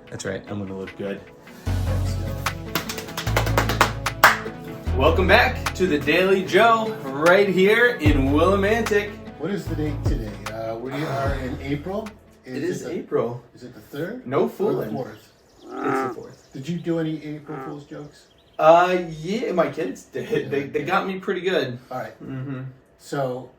That's right. I'm gonna look good. Welcome back to the Daly Joe, right here in Willimantic. What is the date today? We are in April. It is April. Is it the 3rd? No fooling. Or the 4th? It's the 4th. Did you do any April Fool's jokes? Yeah, my kids did. They got me pretty good. All right. Mm-hmm. So,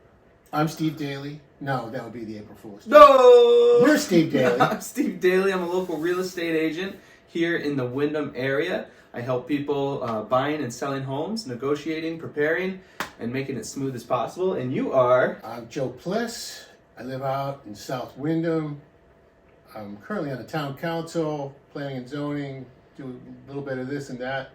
I'm Steve Daly. No, that would be the April Fool's joke. No! You're Steve Daly. I'm Steve Daly. I'm a local real estate agent here in the Windham area. I help people buying and selling homes, negotiating, preparing, and making it smooth as possible. And you are? I'm Joe Pliss. I live out in South Windham. I'm currently on the town council, planning and zoning, do a little bit of this and that.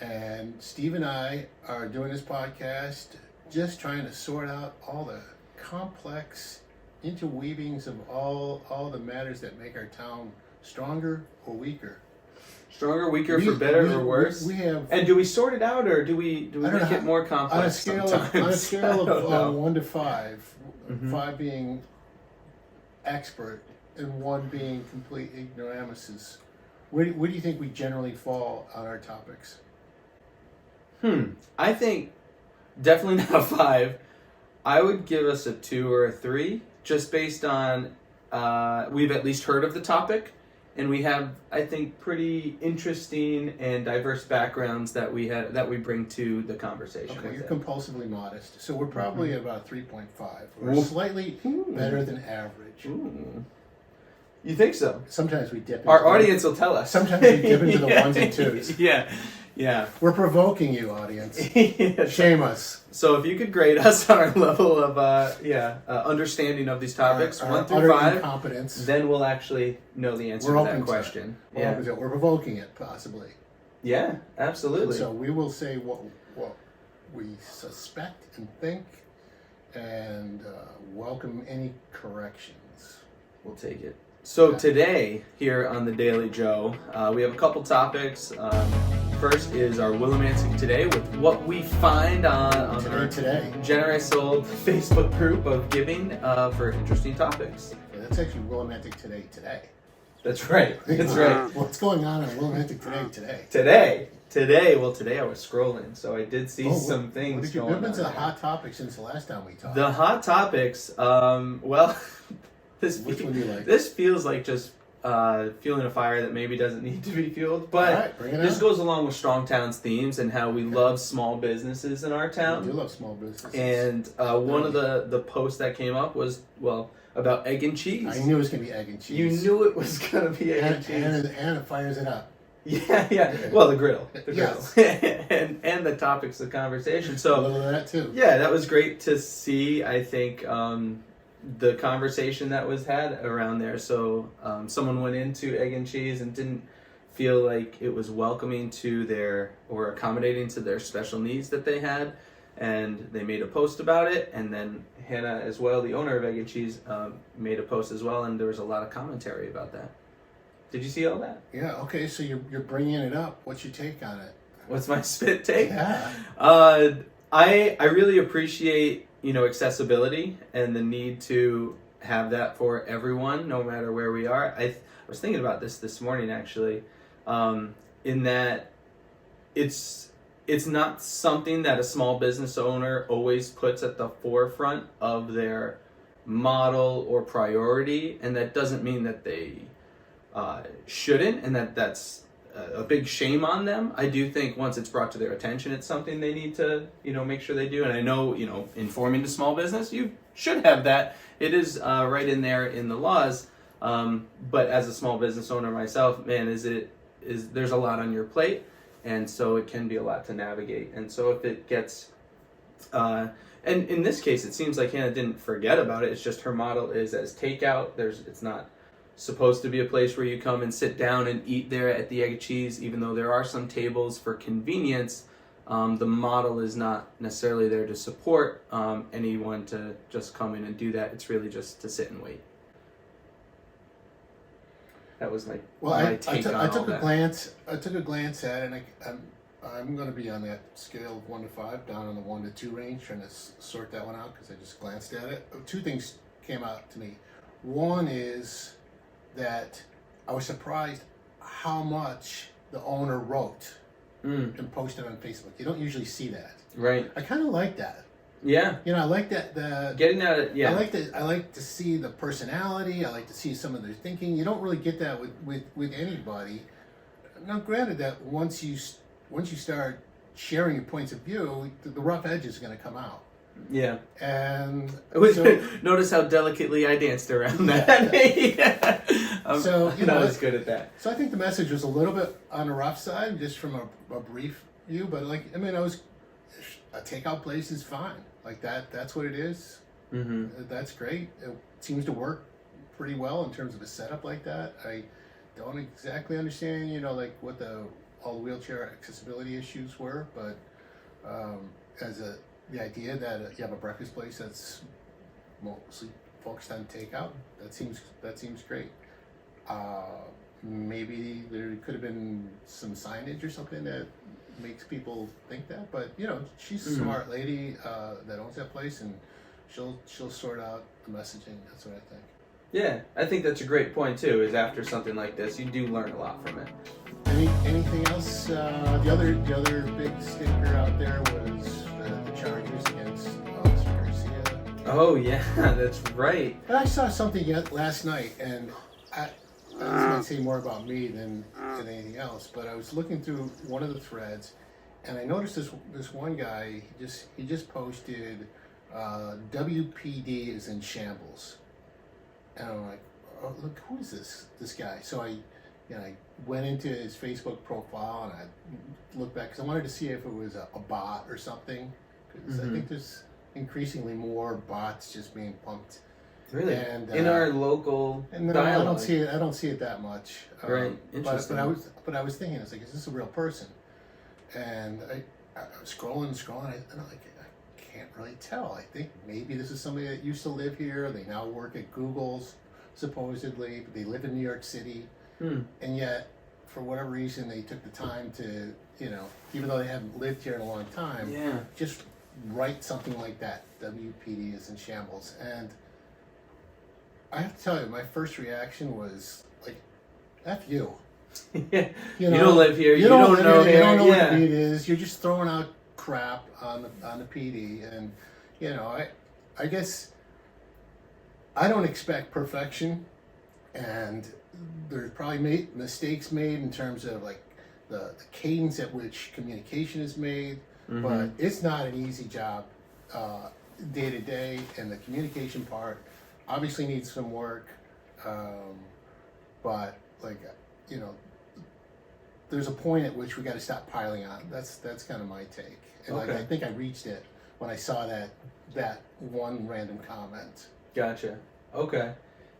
And Steve and I are doing this podcast just trying to sort out all the complex interweavings of all the matters that make our town stronger or weaker. Stronger, weaker, for better or worse? We have. And do we sort it out, or do we make it more complex on a scale of 1 to 5, 5 being expert and 1 being complete ignoramuses, where do you think we generally fall on our topics? I think definitely not a 5. I would give us a 2 or a 3, just based on we've at least heard of the topic, and we have, I think, pretty interesting and diverse backgrounds that we bring to the conversation. Okay, you're it. Compulsively modest, so we're probably at about 3.5. We're slightly better than average. Ooh. You think so? Sometimes we dip into our audience will tell us. Sometimes we dip into the 1s and 2s. Yeah. We're provoking you, audience. Shame us. So if you could grade us on our level of understanding of these topics, our 1 through 5, incompetence, then we'll actually know the answer to that question. We're provoking it, possibly. Yeah, absolutely. And so we will say what we suspect and think, and welcome any corrections. We'll take it. So today, here on the Daly Joe, we have a couple topics. First is our Willimantic Today, with what we find on our generous old Facebook group of giving for interesting topics. Yeah, that's actually Willimantic Today. That's right. That's right. What's going on in Willimantic today? Today I was scrolling, so I did see some things going on. What have been to the hot topics since the last time we talked? The hot topics, well, Which one do you like? This feels like just fueling a fire that maybe doesn't need to be fueled, but this goes along with Strong Town's themes and how we love small businesses in our town. We do love small businesses. And one of the posts that came up was, about egg and cheese. I knew it was going to be egg and cheese. You knew it was going to be egg and cheese. And it fires it up. Yeah. Well, the griddle. Yes. and the topics of conversation. So a little of that too. Yeah, that was great to see. I think the conversation that was had around there. So someone went into egg and cheese and didn't feel like it was welcoming to their, or accommodating to their special needs that they had, and they made a post about it. And then Hannah, as well, the owner of Egg and Cheese, made a post as well, and there was a lot of commentary about that. Did you see all that? Yeah. Okay. So you're bringing it up. What's your take on it? What's my spit take? Yeah. I really appreciate accessibility and the need to have that for everyone, no matter where we are. I was thinking about this morning, actually, in that it's not something that a small business owner always puts at the forefront of their model or priority, and that doesn't mean that they shouldn't, and that's a big shame on them. I do think once it's brought to their attention, it's something they need to, make sure they do. And I know, informing to small business, you should have that. It is right in there in the laws. But as a small business owner myself, man, there's a lot on your plate, and so it can be a lot to navigate. And so if it gets, and in this case, it seems like Hannah didn't forget about it. It's just her model is as takeout. It's not supposed to be a place where you come and sit down and eat there at the Egg and Cheese, even though there are some tables for convenience. The model is not necessarily there to support anyone to just come in and do that. It's really just to sit and wait. That was my take on all that. I took a glance at it, and I'm going to be on that scale of 1 to 5, down on the 1 to 2 range, trying to sort that one out because I just glanced at it. 2 things came out to me. One is that I was surprised how much the owner wrote and posted on Facebook. You don't usually see that. Right. I kind of like that. Yeah. You know, I like that. Getting at it. Yeah. I like to see the personality. I like to see some of their thinking. You don't really get that with anybody. Now, granted that once you start sharing your points of view, the rough edge is going to come out. Yeah. And notice how delicately I danced around that. Yeah. So you know, I was good at that. So I think the message was a little bit on the rough side, just from a brief view. But like, I mean, a takeout place is fine. Like that's what it is. Mm-hmm. That's great. It seems to work pretty well in terms of a setup like that. I don't exactly understand, you know, like what all the wheelchair accessibility issues were, but the idea that you have a breakfast place that's mostly focused on takeout, that seems great. Maybe there could have been some signage or something that makes people think that, but you know, she's a smart lady that owns that place, and she'll sort out the messaging. That's what I think. Yeah, I think that's a great point too. Is after something like this, you do learn a lot from it. Anything else? The other big stinker out there was the charges against Officer Garcia. Oh yeah, that's right. But I saw something last night, and this might say more about me than anything else. But I was looking through one of the threads, and I noticed this one guy. He just posted, WPD is in shambles, and I'm like, oh, look, who is this guy? So I went into his Facebook profile and I looked back because I wanted to see if it was a bot or something, because I think there's increasingly more bots just being pumped. Really? And, in our local and dialogue. I don't see it that much. Right. Interesting. But I was thinking, I was like, is this a real person? And I was scrolling, and I'm like, I can't really tell. I think maybe this is somebody that used to live here. They now work at Google's, supposedly, but they live in New York City. And yet, for whatever reason, they took the time to, you know, even though they haven't lived here in a long time, just write something like that. WPD is in shambles. And I have to tell you, my first reaction was like, F you. Yeah. You know, you don't live here. You don't know here. You don't know what it is. You're just throwing out crap on the PD. And, you know, I guess I don't expect perfection. And there's probably mistakes made in terms of like the cadence at which communication is made. But it's not an easy job day to day. And the communication part obviously needs some work, but like, you know, there's a point at which we got to stop piling on. That's kind of my take, and like I think I reached it when I saw that one random comment. Gotcha. Okay.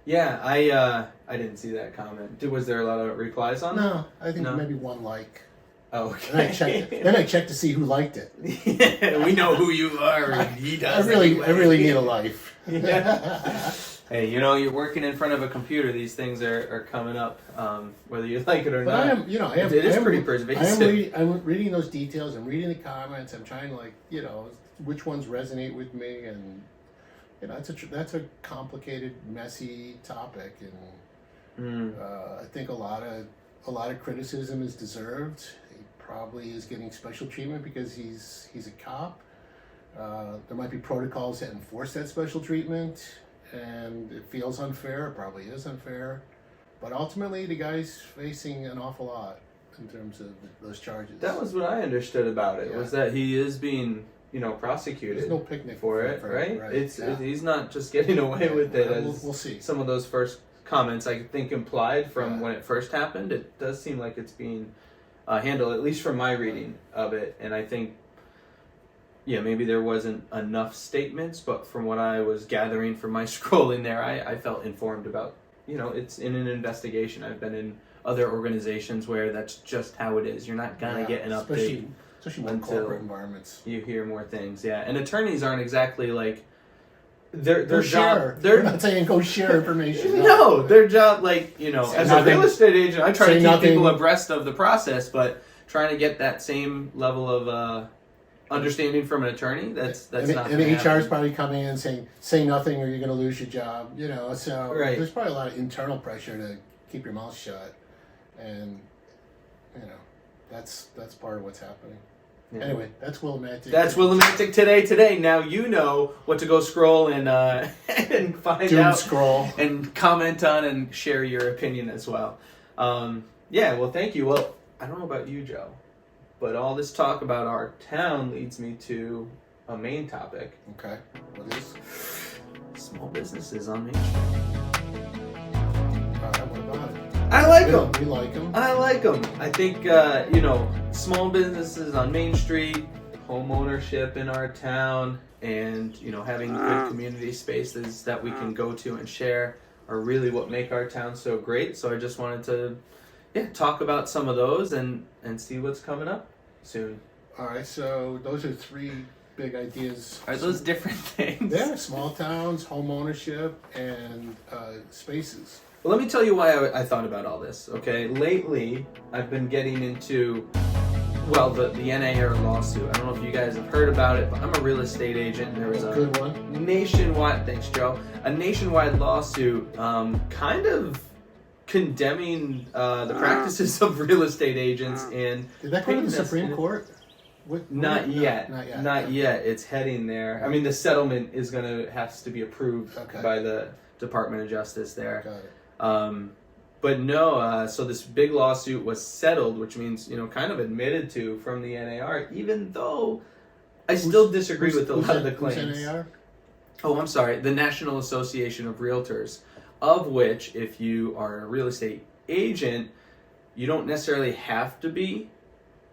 Yeah, I didn't see that comment. Was there a lot of replies on it? No, I think maybe one like. Oh, okay. Then I checked to see who liked it. Yeah, we know who you are, and he does. I really need a life. Yeah. Hey, you know, you're working in front of a computer. These things are coming up, whether you like it or but not. It is pretty pervasive. I'm reading those details. I'm reading the comments. I'm trying to, like, you know, which ones resonate with me, and you know, that's a complicated, messy topic, and I think a lot of criticism is deserved. He probably is getting special treatment because he's a cop. There might be protocols that enforce that special treatment, and it feels unfair. It probably is unfair, but ultimately the guy's facing an awful lot in terms of those charges. That was what I understood about it, was that he is being, you know, prosecuted. There's no picnic for it, right? He's not just getting away with it, as we'll see. Some of those first comments, I think, implied from when it first happened. It does seem like it's being handled, at least from my reading of it. And I think, maybe there wasn't enough statements, but from what I was gathering from my scrolling there, I felt informed about, it's in an investigation. I've been in other organizations where that's just how it is. You're not going to get an update. Especially in corporate environments. You hear more things, and attorneys aren't exactly like their job. Share. They're not saying go share information. No, their job, as a real estate agent, I try to keep people abreast of the process, but trying to get that same level of understanding from an attorney, that's not. And HR is probably coming in saying, "Say nothing, or you're going to lose your job." So right. There's probably a lot of internal pressure to keep your mouth shut, and that's part of what's happening. Yeah. Anyway, that's Willimantic. That's Willimantic today. Now you know what to go scroll and and find out. Scroll and comment on and share your opinion as well. Well, thank you. Well, I don't know about you, Joe, but all this talk about our town leads me to a main topic. Okay, what is? Small businesses on Main Street. All right, what about it? I like them. We like them. I like them. I think, small businesses on Main Street, home ownership in our town, and, having good community spaces that we can go to and share are really what make our town so great. So I just wanted to, talk about some of those and see what's coming up soon. All right, so those are three big ideas. Are those different things? Yeah, small towns, home ownership, and spaces. Well, let me tell you why I thought about all this, okay? Lately, I've been getting into, the NAR lawsuit. I don't know if you guys have heard about it, but I'm a real estate agent. There was a good one. Nationwide, thanks, Joe. A nationwide lawsuit kind of condemning the practices of real estate agents. And did that go to the Supreme Court? Not yet. It's heading there. I mean, the settlement has to be approved by the Department of Justice there. Got it. But no, so this big lawsuit was settled, which means, kind of admitted to from the NAR, even though I still disagree with a lot of the claims. Who's NAR? Oh, I'm sorry. The National Association of Realtors, of which, if you are a real estate agent, you don't necessarily have to be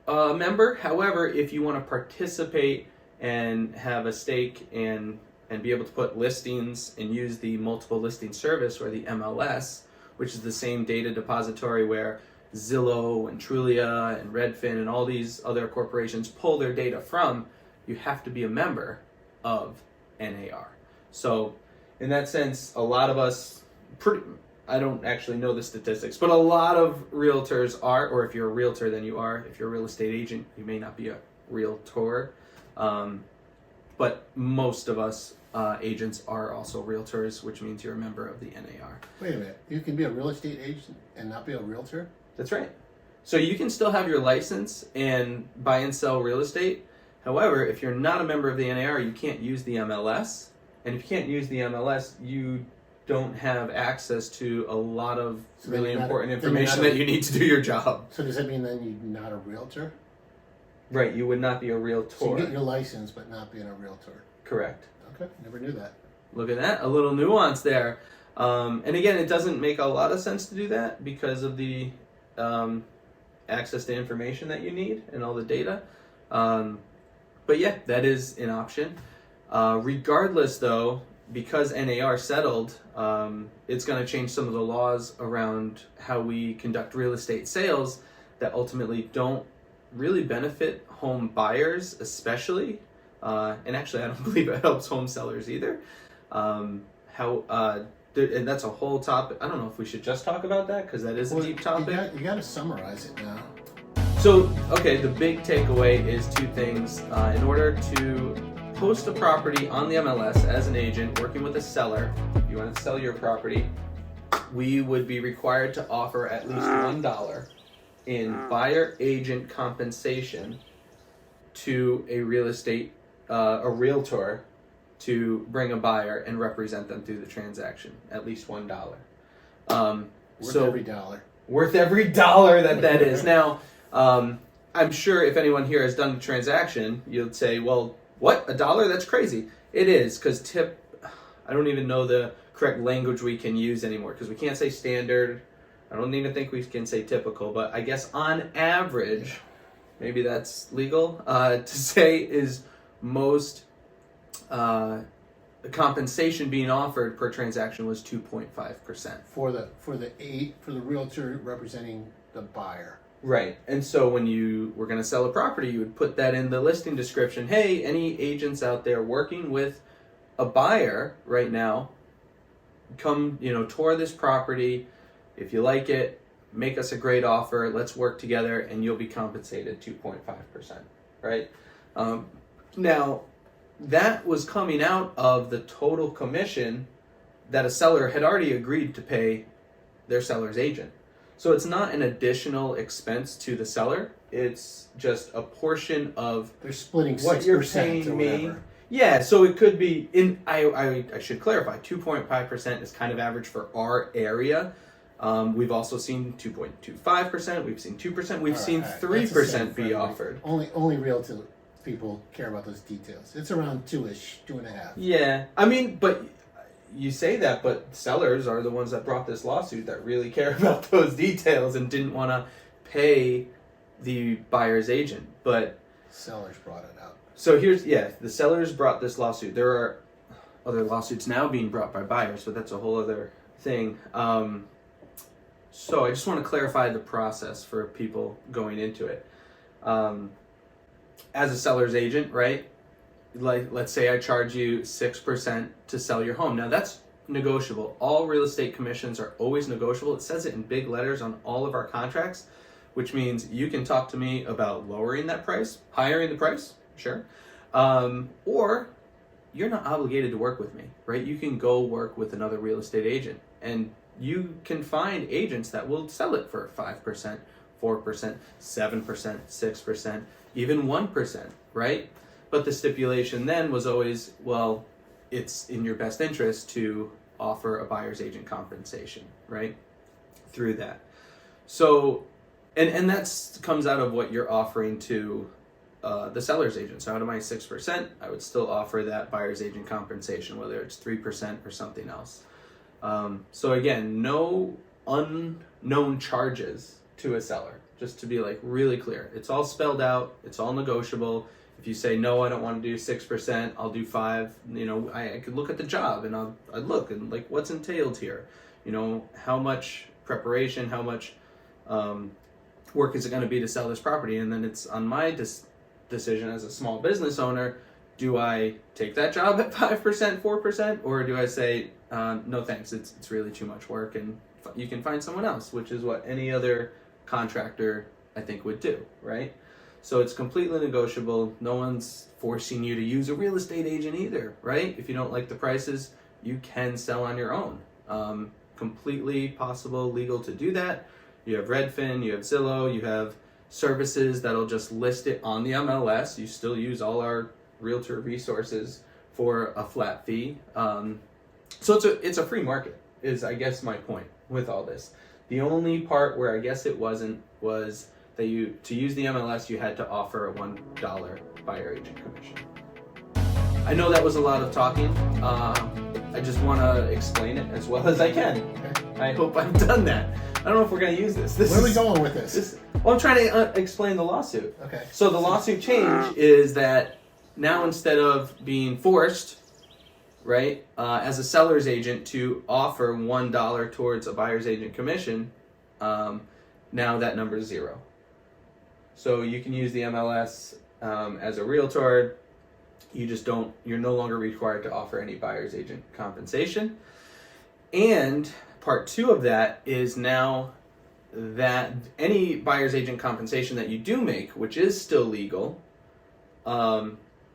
a member. However, if you want to participate and have a stake and be able to put listings and use the multiple listing service, or the MLS, which is the same data depository where Zillow and Trulia and Redfin and all these other corporations pull their data from, you have to be a member of NAR. So in that sense, a lot of us, I don't actually know the statistics, but a lot of realtors are, or if you're a realtor, then you are. If you're a real estate agent, you may not be a realtor. But most of us agents are also realtors, which means you're a member of the NAR. Wait a minute. You can be a real estate agent and not be a realtor? That's right. So you can still have your license and buy and sell real estate. However, if you're not a member of the NAR, you can't use the MLS. And if you can't use the MLS, you don't have access to a lot of really important information that you need to do your job. So does that mean then you're not a realtor? Right, you would not be a realtor. So you get your license, but not being a realtor. Correct. Okay, never knew that. Look at that, a little nuance there. And again, it doesn't make a lot of sense to do that because of the access to information that you need and all the data. But yeah, that is an option. Regardless though, because NAR settled, it's going to change some of the laws around how we conduct real estate sales that ultimately don't really benefit home buyers, especially. And actually, I don't believe it helps home sellers either. And that's a whole topic. I don't know if we should just talk about that because that is a deep topic. You got to summarize it now. So, okay, the big takeaway is two things. In order to post a property on the MLS as an agent working with a seller, if you want to sell your property, we would be required to offer at least $1 in buyer agent compensation to a real estate, a realtor, to bring a buyer and represent them through the transaction. At least $1. Worth every dollar. Worth every dollar that is. Now, I'm sure if anyone here has done the transaction, you'd say, well, what? $1? That's crazy. It is, because I don't even know the correct language we can use anymore, because we can't say standard. I don't even think we can say typical, but I guess on average, maybe that's legal to say, is most compensation being offered per transaction was 2.5%. For the realtor representing the buyer. Right. And so when you were going to sell a property, you would put that in the listing description. Hey, any agents out there working with a buyer right now, come, tour this property. If you like it, make us a great offer. Let's work together and you'll be compensated 2.5%. Right? Now, that was coming out of the total commission that a seller had already agreed to pay their seller's agent. So it's not an additional expense to the seller. It's just a portion of They're splitting what 6% you're or paying me. whatever. Yeah, so it could be I should clarify, 2.5% is kind of average for our area. We've also seen 2.25%, we've seen 2%, we've seen 3% be offered. Only realtor people care about those details. It's around 2-ish, 2.5. Yeah, I mean, but you say that, but sellers are the ones that brought this lawsuit that really care about those details and didn't want to pay the buyer's agent. But Sellers brought it up. so the sellers brought this lawsuit. There are other lawsuits now being brought by buyers, but that's a whole other thing. So I just want to clarify the process for people going into it. As a seller's agent, right? Like, let's say I charge you 6% to sell your home. Now that's negotiable. All real estate commissions are always negotiable. It says it in big letters on all of our contracts, which means you can talk to me about lowering that price, hiring the price, sure. Or you're not obligated to work with me, right? You can go work with another real estate agent, and you can find agents that will sell it for 5%, 4%, 7%, 6%, even 1%, right? But the stipulation then was always, well, it's in your best interest to offer a buyer's agent compensation, right? Through that. So, and that comes out of what you're offering to the seller's agent. So out of my 6%, I would still offer that buyer's agent compensation, whether it's 3% or something else. So again, no unknown charges to a seller, just to be like really clear. It's all spelled out. It's all negotiable. If you say, no, I don't want to do 6%, I'll do 5%, I could look at the job and I'd look and like what's entailed here, how much preparation, how much work is it going to be to sell this property? And then it's on my decision as a small business owner, do I take that job at 5%, 4%, or do I say, no thanks, it's really too much work and you can find someone else, which is what any other contractor I think would do, right? So it's completely negotiable. No one's forcing you to use a real estate agent either, right? If you don't like the prices, you can sell on your own. Completely possible, legal to do that. You have Redfin, you have Zillow, you have services that'll just list it on the MLS. You still use all our realtor resources for a flat fee. So it's a free market, is I guess my point with all this. The only part where I guess it wasn't was that to use the MLS, you had to offer a $1 buyer agent commission. I know that was a lot of talking. I just want to explain it as well as I can. I hope I've done that. I don't know if we're going to use this. Where are we going with this? Well, I'm trying to explain the lawsuit. Okay. So the lawsuit change is that now instead of being forced, right, as a seller's agent to offer $1 towards a buyer's agent commission, now that number is 0. So you can use the MLS as a realtor. You're no longer required to offer any buyer's agent compensation. And part 2 of that is now that any buyer's agent compensation that you do make, which is still legal,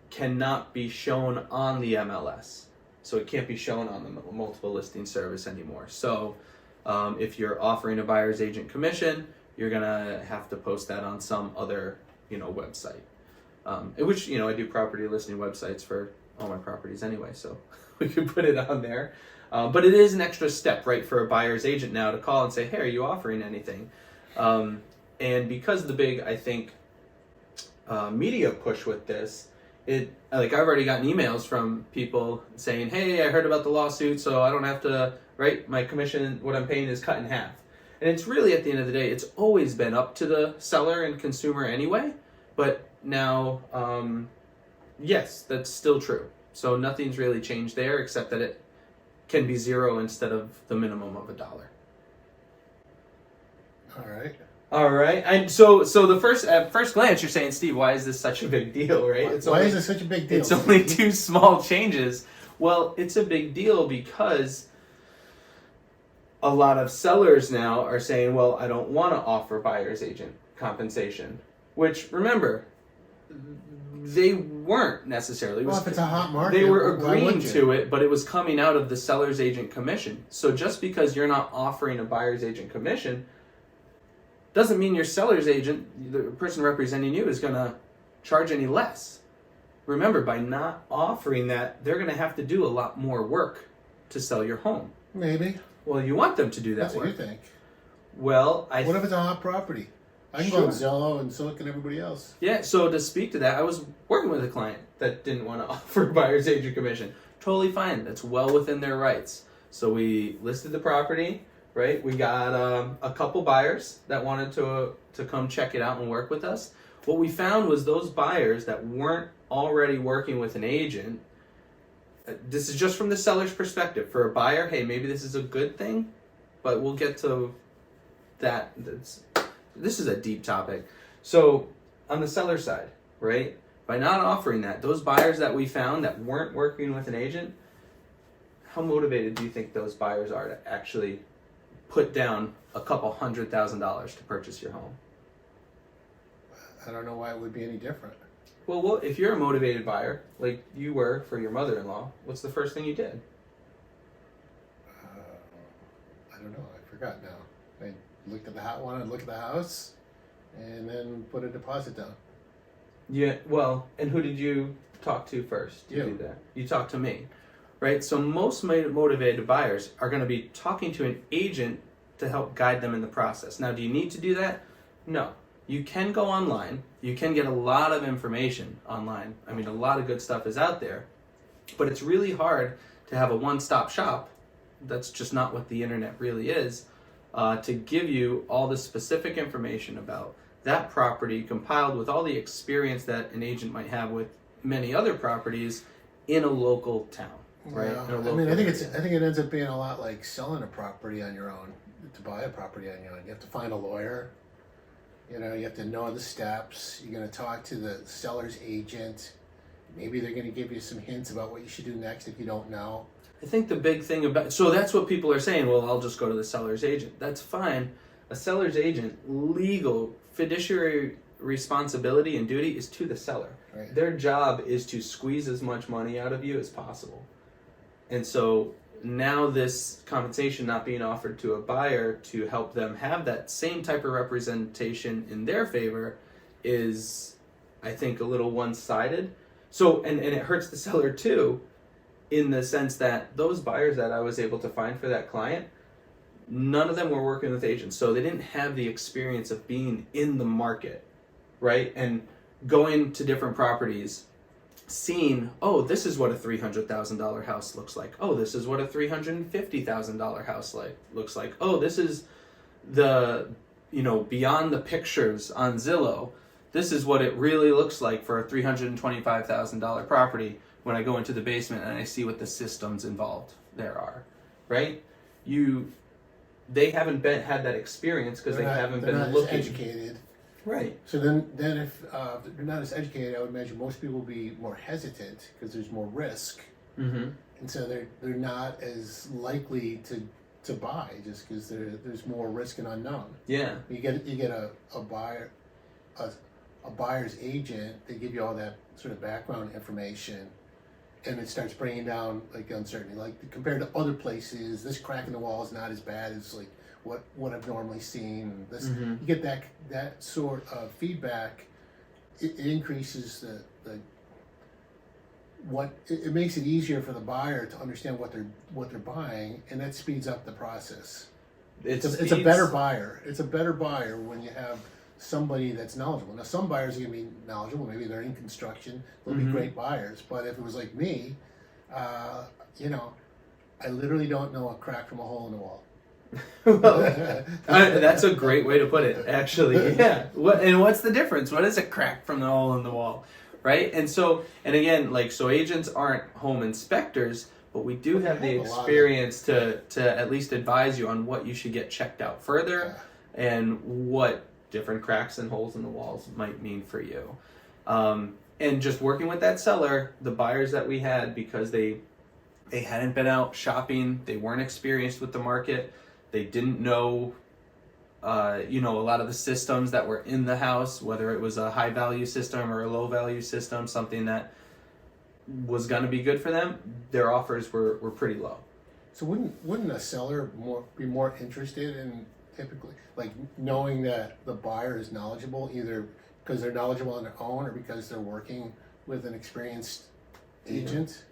cannot be shown on the MLS. So it can't be shown on the multiple listing service anymore. So if you're offering a buyer's agent commission, you're gonna have to post that on some other, website. Which, I do property listing websites for all my properties anyway, so we could put it on there. But it is an extra step, right, for a buyer's agent now to call and say, hey, are you offering anything? And because of the big, I think, media push with this, I've already gotten emails from people saying, hey, I heard about the lawsuit, so I don't have to, right, my commission, what I'm paying is cut in half. And it's really, at the end of the day, it's always been up to the seller and consumer anyway, but now, yes, that's still true. So nothing's really changed there except that it can be 0 instead of the minimum of $1. All right. And so the at first glance, you're saying, Steve, why is this such a big deal, right? Why is this such a big deal? It's only 2 small changes. Well, it's a big deal because a lot of sellers now are saying, well, I don't want to offer buyer's agent compensation. Which, remember, they weren't necessarily. Well, if it's a hot market, they were why agreeing wouldn't you? to it, but it was coming out of the seller's agent commission. So just because you're not offering a buyer's agent commission doesn't mean your seller's agent, the person representing you, is going to charge any less. Remember, by not offering that, they're going to have to do a lot more work to sell your home. Maybe. Well, you want them to do that That's work. what you think. Well, What if it's a hot property? I can go on Zillow and so can everybody else. Yeah, so to speak to that, I was working with a client that didn't want to offer buyer's agent commission. Totally fine. That's well within their rights. So we listed the property, right? We got a couple buyers that wanted to come check it out and work with us. What we found was those buyers that weren't already working with an agent, this is just from the seller's perspective. For a buyer, hey, maybe this is a good thing, but we'll get to that. This is a deep topic. So on the seller side, right, by not offering that, those buyers that we found that weren't working with an agent, how motivated do you think those buyers are to actually put down a couple $100,000 to purchase your home? I don't know why it would be any different. Well, if you're a motivated buyer, like you were for your mother-in-law, what's the first thing you did? I don't know. I forgot now. I looked at the look at the house, and then put a deposit down. Yeah. Well, and who did you talk to first to do that? You talked to me, right? So most motivated buyers are going to be talking to an agent to help guide them in the process. Now, do you need to do that? No. You can go online. You can get a lot of information online. I mean, a lot of good stuff is out there, but it's really hard to have a one-stop shop. That's just not what the internet really is. To give you all the specific information about that property compiled with all the experience that an agent might have with many other properties in a local town, right? Yeah. In a local I think area. it ends up being a lot like selling a property on your own. To buy a property on your own, you have to find a lawyer. You have to know the steps. You're going to talk to the seller's agent. Maybe they're going to give you some hints about what you should do next if you don't know. I think the big thing so that's what people are saying, well, I'll just go to the seller's agent. That's fine. A seller's agent, legal, fiduciary responsibility and duty is to the seller. Right. Their job is to squeeze as much money out of you as possible. And so now this compensation not being offered to a buyer to help them have that same type of representation in their favor is, I think, a little one-sided. So, and it hurts the seller too, in the sense that those buyers that I was able to find for that client, none of them were working with agents. So they didn't have the experience of being in the market, right? And going to different properties, seeing, oh, this is what a $300,000 house looks like. Oh, this is what a $350,000 house looks like. Oh, this is the, beyond the pictures on Zillow. This is what it really looks like for a $325,000 property when I go into the basement and I see what the systems involved there are, right? They haven't had that experience because they haven't been looking. As educated. Right. So then if they're not as educated, I would imagine most people will be more hesitant because there's more risk, Mm-hmm. and so they're not as likely to buy just because there's more risk and unknown. Yeah. You get a buyer, a buyer's agent. They give you all that sort of background information, and it starts bringing down like uncertainty. Like compared to other places, this crack in the wall is not as bad as like what I've normally seen. This Mm-hmm. you get that sort of feedback. It increases it makes it easier for the buyer to understand what they're buying, and that speeds up the process. It's a better buyer. It's a better buyer when you have somebody that's knowledgeable. Now, some buyers are going to be knowledgeable. Maybe they're in construction. They'll be great buyers. But if it was like me, I literally don't know a crack from a hole in the wall. Well, that's a great way to put it, actually. Yeah. What's the difference? What is a crack from the hole in the wall, right? And again, so agents aren't home inspectors, but we do have the experience to at least advise you on what you should get checked out further and what different cracks and holes in the walls might mean for you. And just working with that seller, the buyers that we had, because they hadn't been out shopping, they weren't experienced with the market, they didn't know a lot of the systems that were in the house, whether it was a high value system or a low value system, something that was going to be good for them, their offers were pretty low. So wouldn't a seller be more interested in typically like knowing that the buyer is knowledgeable, either because they're knowledgeable on their own or because they're working with an experienced agent?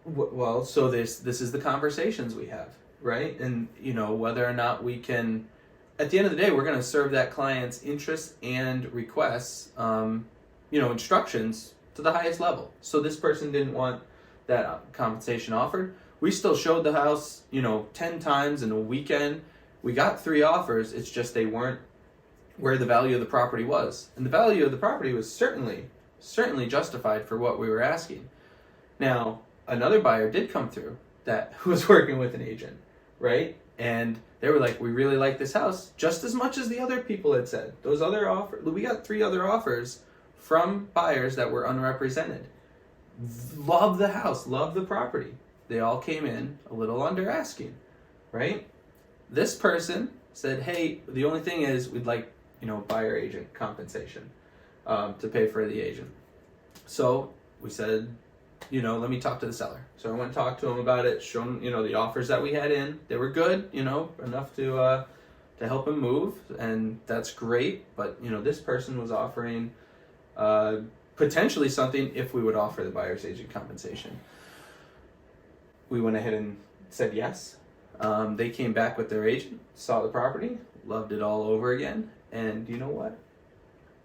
Well, so this is the conversations we have, right? And whether or not we can, at the end of the day, we're going to serve that client's interests and requests, instructions to the highest level. So this person didn't want that compensation offered. We still showed the house, 10 times in a weekend. We got 3 offers. It's just they weren't where the value of the property was. And the value of the property was certainly justified for what we were asking. Now, another buyer did come through that was working with an agent, right? And they were like, we really like this house just as much as the other people had said. Those other offers, we got 3 other offers from buyers that were unrepresented. Love the house, love the property. They all came in a little under asking, right? This person said, hey, the only thing is we'd like, buyer agent compensation to pay for the agent. So we said, let me talk to the seller. So I went and talked to him about it, showed him, the offers that we had in. They were good, enough to help him move, and that's great. But, this person was offering potentially something if we would offer the buyer's agent compensation. We went ahead and said yes. They came back with their agent, saw the property, loved it all over again, and you know what?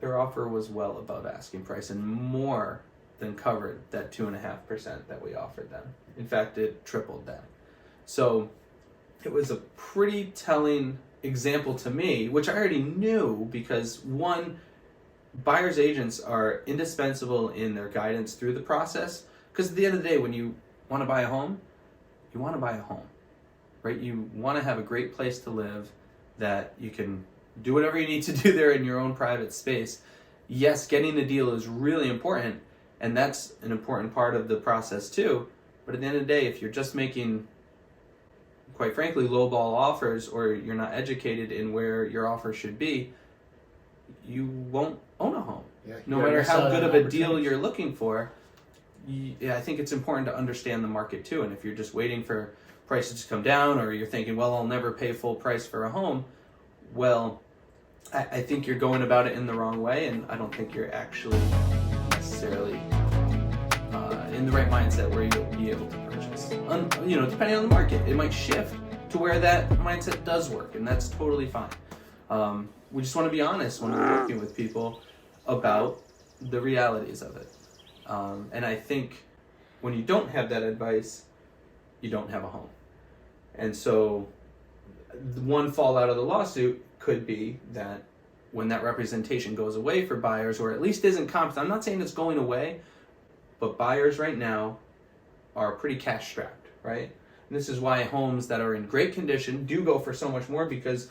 Their offer was well above asking price and more than covered that 2.5% that we offered them. In fact, it tripled that. So it was a pretty telling example to me, which I already knew because one, buyer's agents are indispensable in their guidance through the process. Because at the end of the day, when you want to buy a home, you want to buy a home, right? You want to have a great place to live that you can do whatever you need to do there in your own private space. Yes, getting a deal is really important, and that's an important part of the process too. But at the end of the day, if you're just making, quite frankly, lowball offers, or you're not educated in where your offer should be, you won't own a home. Yeah, no matter how good of a deal you're looking for. I think it's important to understand the market too. And if you're just waiting for prices to come down, or you're thinking, well, I'll never pay full price for a home, well, I think you're going about it in the wrong way, and I don't think you're actually necessarily in the right mindset where you'll be able to purchase. Depending on the market, it might shift to where that mindset does work, and that's totally fine. We just want to be honest when we're working with people about the realities of it. And I think when you don't have that advice, you don't have a home. And so one fallout of the lawsuit could be that when that representation goes away for buyers, or at least isn't compensated, I'm not saying it's going away, but buyers right now are pretty cash strapped, right? And this is why homes that are in great condition do go for so much more, because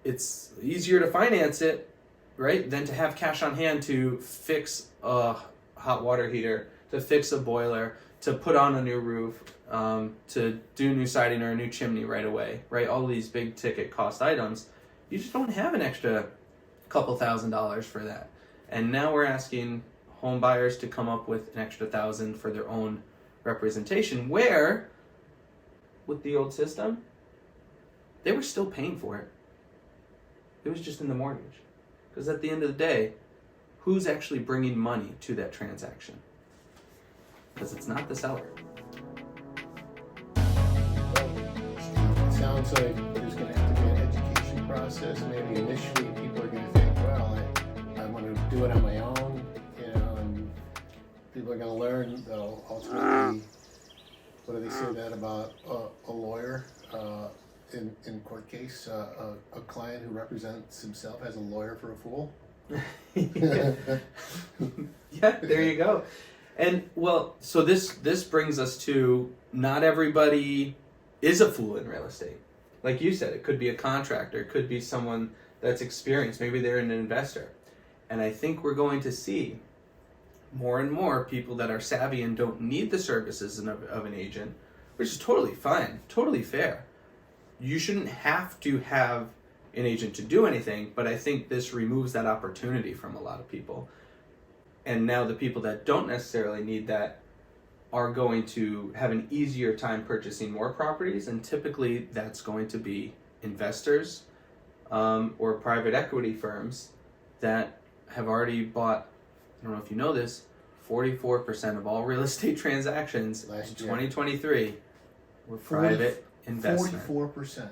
it's easier to finance it, right, than to have cash on hand to fix a hot water heater, to fix a boiler, to put on a new roof, to do new siding or a new chimney right away, right? All these big ticket cost items. You just don't have an extra couple $1,000s for that. And now we're asking home buyers to come up with an extra $1,000 for their own representation, where with the old system, they were still paying for it. It was just in the mortgage. Because at the end of the day, who's actually bringing money to that transaction? Because it's not the seller. It sounds like there's going to have to be an education process. Maybe initially people are going to think, well, I want to do it on my own, and people are going to learn. They'll ultimately, what do they say that about a lawyer in court case? A client who represents himself as a lawyer for a fool? Yeah, there you go. And well, so this brings us to, not everybody is a fool in real estate. Like you said, it could be a contractor, it could be someone that's experienced, maybe they're an investor. And I think we're going to see more and more people that are savvy and don't need the services of an agent, which is totally fine, totally fair. You shouldn't have to have an agent to do anything, but I think this removes that opportunity from a lot of people. And now the people that don't necessarily need that are going to have an easier time purchasing more properties, and typically that's going to be investors or private equity firms that have already bought, I don't know if you know this, 44% of all real estate transactions in 2023 were private investment. 44%.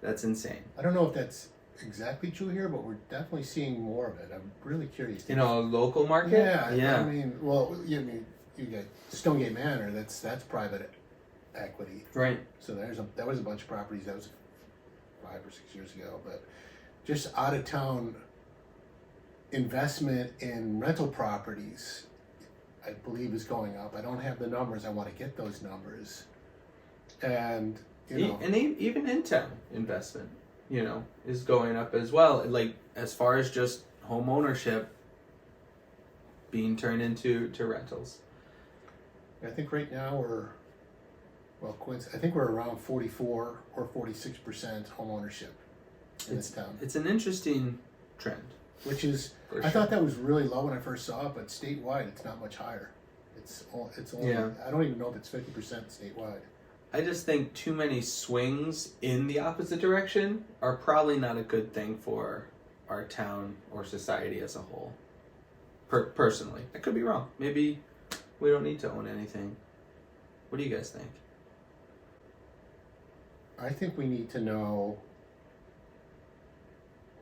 That's insane. I don't know if that's exactly true here, but we're definitely seeing more of it. I'm really curious. In a local market? Yeah. I mean, well, you got Stonegate Manor. That's private equity. Right. So that was a bunch of properties. That was 5 or 6 years ago. But just out of town investment in rental properties, I believe, is going up. I don't have the numbers. I want to get those numbers. And and even in town investment, is going up as well. Like as far as just home ownership being turned into rentals. I think right now I think we're around 44 or 46% home ownership in this town. It's an interesting trend. Which is, I thought that was really low when I first saw it, but statewide it's not much higher. It's only, I don't even know if it's 50% statewide. I just think too many swings in the opposite direction are probably not a good thing for our town or society as a whole. Personally, I could be wrong. Maybe we don't need to own anything. What do you guys think? I think we need to know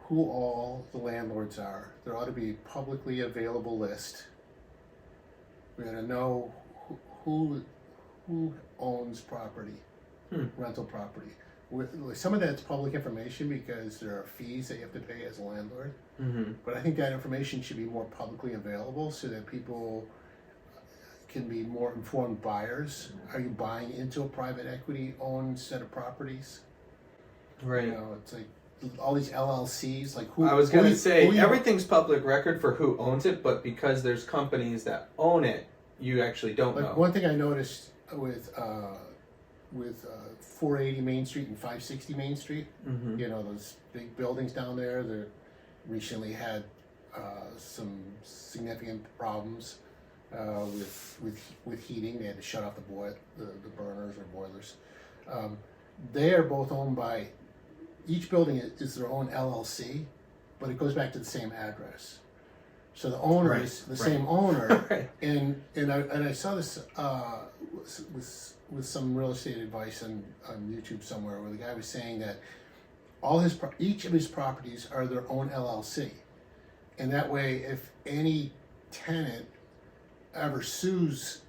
who all the landlords are. There ought to be a publicly available list. We got to know who owns property, rental property. Some of that's public information because there are fees that you have to pay as a landlord. Mm-hmm. But I think that information should be more publicly available so that people can be more informed buyers. Are you buying into a private equity owned set of properties? Right. It's like all these LLCs, like who. I was going to say everything's public record for who owns it, but because there's companies that own it, you actually don't know. One thing I noticed with 480 Main Street and 560 Main Street, those big buildings down there, they recently had some significant problems with heating. They had to shut off the burners or boilers. They are both owned by, each building is their own LLC, but it goes back to the same address. So the owner is the same owner, right. and I saw this with some real estate advice on YouTube somewhere, where the guy was saying that each of his properties are their own LLC, and that way, if any tenant ever sues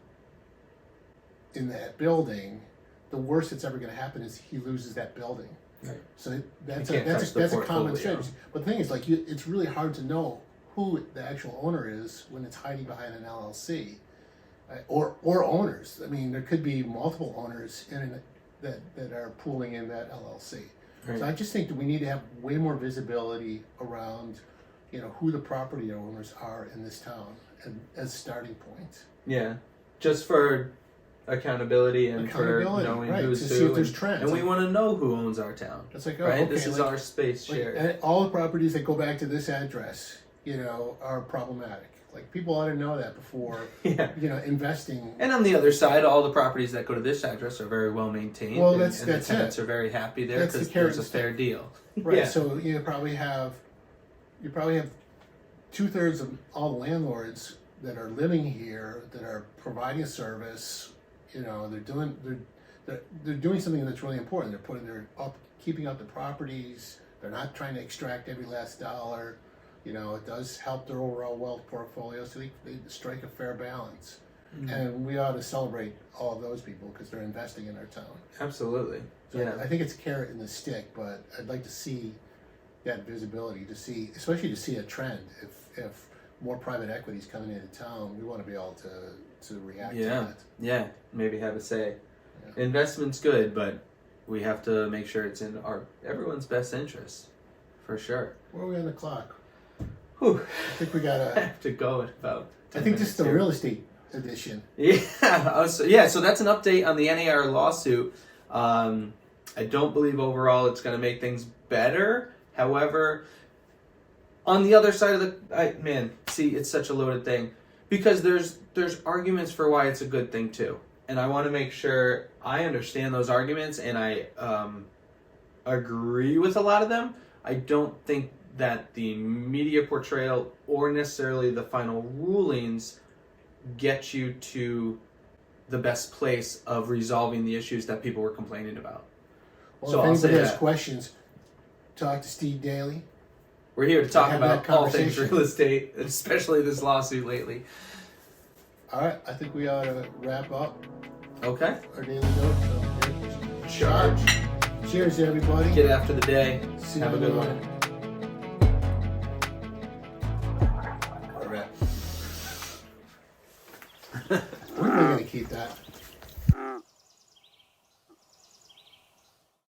in that building, the worst that's ever going to happen is he loses that building. Right. So that's a common strategy. But the thing is, it's really hard to know who the actual owner is when it's hiding behind an LLC, or owners. I mean, there could be multiple owners that are pooling in that LLC. Right. So I just think that we need to have way more visibility around, who the property owners are in this town as a starting point. Yeah, just for accountability and for knowing who's who. See if there's trends. And we want to know who owns our town. It's like, right? Okay, this is our space shared. And all the properties that go back to this address, are problematic. Like, people ought to know that before, investing. And on the other side, all the properties that go to this address are very well maintained. Well, and the tenants are very happy there because there's a fair deal. Right. Yeah. So you probably have 2/3 of all the landlords that are living here that are providing a service. They're doing something that's really important. They're keeping up the properties. They're not trying to extract every last dollar. It does help their overall wealth portfolio, so they strike a fair balance. Mm-hmm. And we ought to celebrate all of those people because they're investing in our town. Absolutely. So yeah. I think it's a carrot and the stick, but I'd like to see that visibility, especially to see a trend. If more private equity is coming into town, we want to be able to react to that. Yeah, maybe have a say. Yeah. Investment's good, but we have to make sure it's in everyone's best interest, for sure. Where are we on the clock? Whew. I think we gotta. I have to go at about 10 I think this is the here. real estate edition. Yeah, so that's an update on the NAR lawsuit. I don't believe overall it's going to make things better, However, on the other side of it's such a loaded thing, because there's arguments for why it's a good thing too, and I want to make sure I understand those arguments and I agree with a lot of them. I don't think that the media portrayal or necessarily the final rulings get you to the best place of resolving the issues that people were complaining about. Well, So if I'll say anybody has that. questions, talk to Steve Daly. We're here to talk Have about that all things conversation. real estate, especially this lawsuit lately. All right, I think we ought to wrap up Okay? our daily note. So, Charge. cheers, everybody. Get after the day. See Have a you good tomorrow. one. All right. We're going to keep that.